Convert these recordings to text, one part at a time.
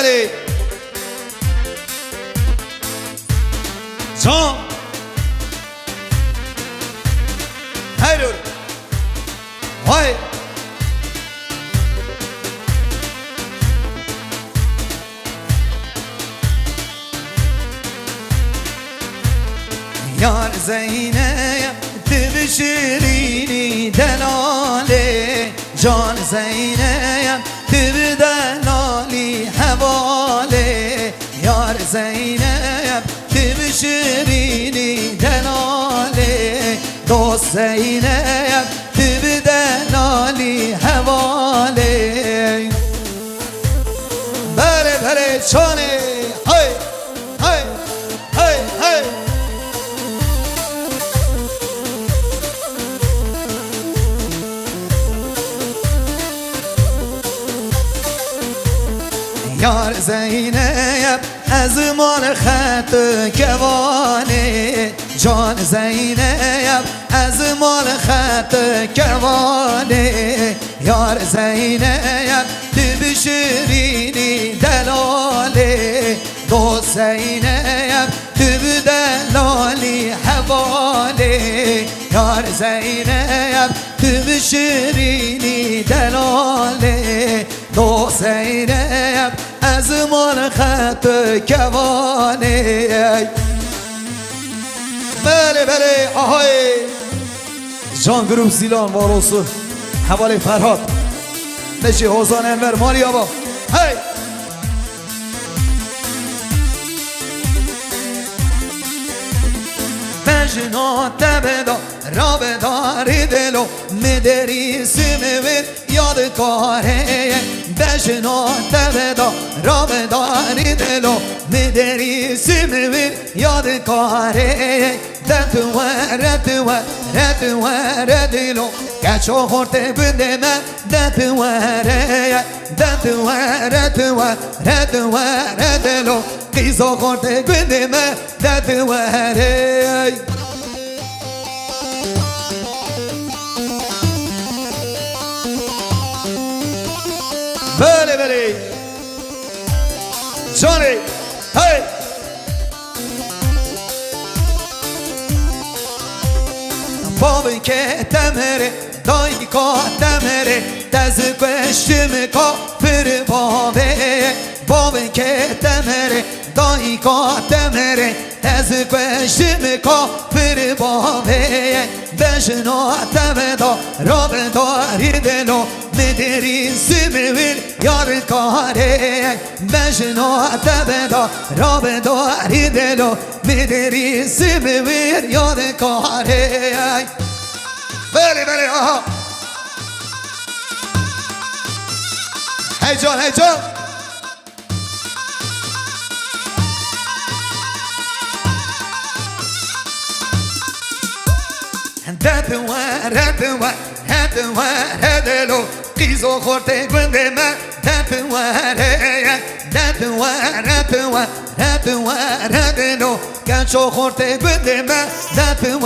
بله جان هیرول وای یار زینب دل شیرینی دلاله جان زینب دل دلالی حواله یار زینب دل شیرینی دلاله دوست زینب دل دلالی حواله بله بله چانه های های های های یار زینب از مال خط کوانه جان زینب از مال خط کوانه یار زینب دل شیرینی دلاله دوست زینب دل دلالی حواله یار زینب دل شیرینی دلاله دوست زینب از مال خط کوانه بله بله آهای جان گروه زیلان واروسو حواله فرهاد نشی حوزان انور مالی آبا هی مجنون تبدا را بداری دلو مدری سمور یاد کاره مجنون تبدا را بداری دلو مدری سمور یاد کاره دتو ردو ردو ردلو کچو خورده بنده من دتو دتو ردو ردو ردلو قیزو خورده بنده من دتو بله بله جانی هی بابی که تمره دایی که تمره دز کشم که پر بابه بابی که تمره دایی که تمره دز کشم که پر بابه بشنو تبدا را بداری دلو مدری سمویر یار کاره بشنو تبدا را بداری دلو مدری سمویر یار کاره بله بله آها هی جان هی جان دتو ردو ردو ردلو قیزو خورده گنده من دتو ردو ردو ردو ردلو کچو خورده گنده من دتو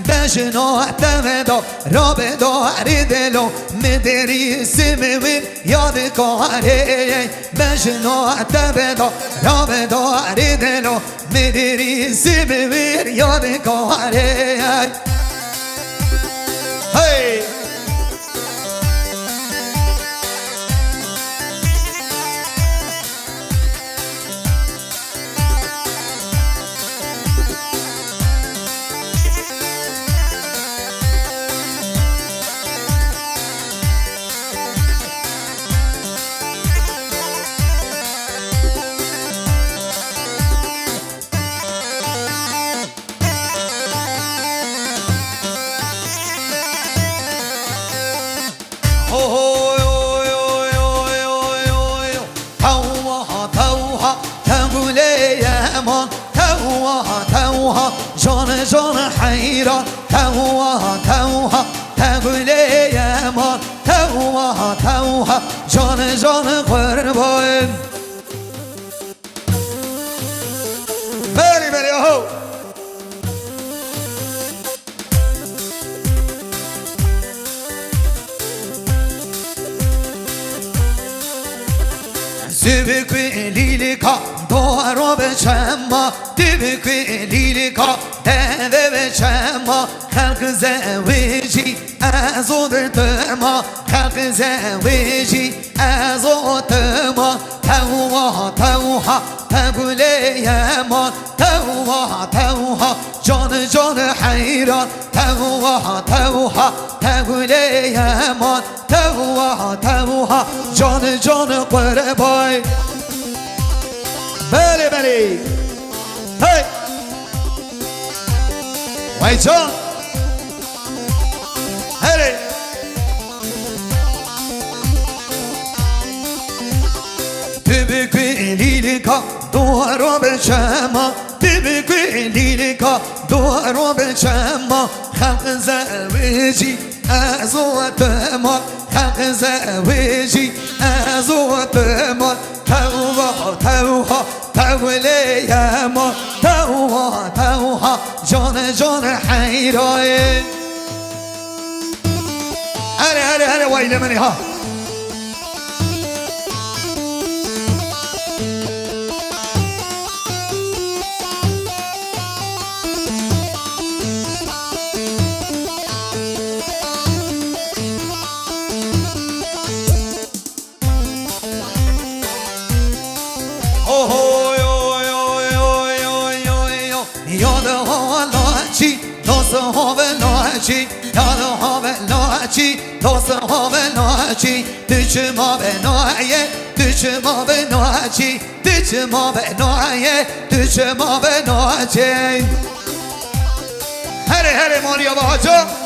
بشنو تبدا را بداری دلو مدری سمویر یاد کاره بشنو تبدا را بداری دلو مدری سمویر یاد کاره هی جان جان حیران توها توها تقوله یمان توها توها جان جان قربان بری بری آهو Tübükü lilika doğru beçemma Tübükü lilika deve beçemma Halkı zevici az odurtma Halkı zevici az odurtma Tevva tevha tevleyema Tevva tevha canı canı hayran Tevva tevha tevleyema Tevva tevha canı canı kurbay Beli beli Hey Vay can Hey Tübükü lilika doğru beçema Tübükü lilika doğru beçema Halkı zevici az odurtma Halkı zevici az odurtma Tevva tevha tevleyema Tevva tevha canı canı hayran Hadi vaylemeni ha Düşma benaye, düşma benaye, düşma benaye, düşma benaye. Hele Maria Baca.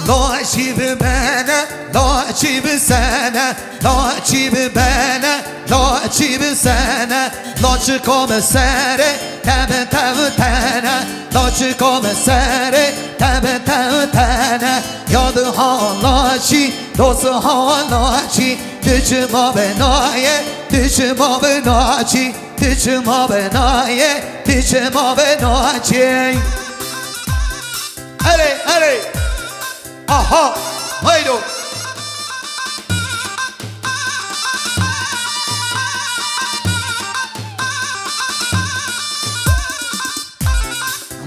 لاچیب بنا لاچیب سنا لاچیب بنا لاچیب سنا لاچ کام سره تب تنا لاچ کام سره تب تنا یاد ها لاچی دوست ها لاچی دیچ ما بنایه دیچ ما بناچی دیچ ما بنایه دیچ ما بناچی هلی Aha, haydo.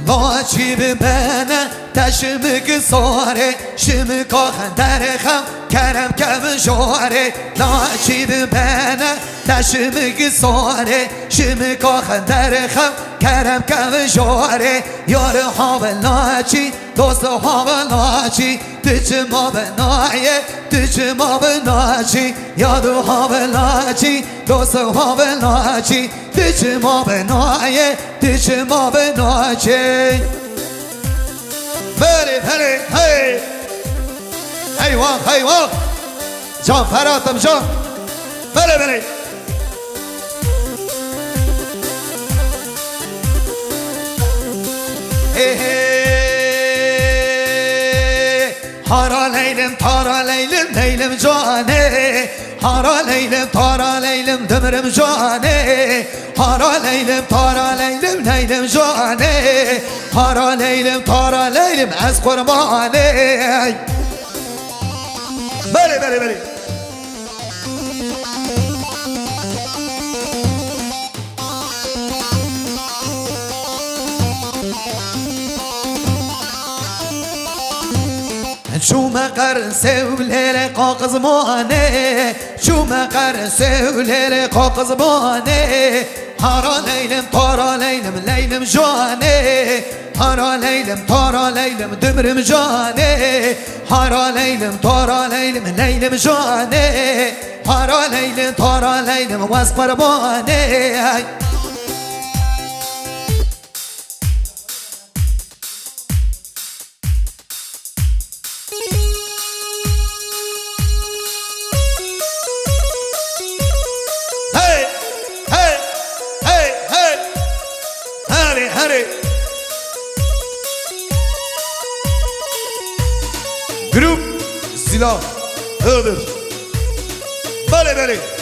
Laçib bana taşımık sare Şımı kohan derham kerem kem jore Laçib bana taşımık sare Şımı kohan derham kerem kem jore Yarı havel laçi dost havel laçi Dıçma benaye dıçma benaçi Yadı havel laçi dost havel laçi Dıçma benaye dıçma benaçi Beri hey Hayvan Can Ferhat'ım can Beri Hara leylim tara leylim leylim cane Hara leylim tara leylim dömürüm cane Hara leylim tara leylim leylim cane Hara leylim tara leylim ez kurbanı Beri شو ما قرن سولي قاقز ماني شو ما قرن سولي قاقز ماني هارا ليلم طارا ليلم ليلم جاني هارا ليلم طارا ليلم دمرم جاني هارا ليلم طارا ليلم ليلم جاني هارا ليلم طارا ليلم واسقر باني Hadi Grup Silah Iğdır Bale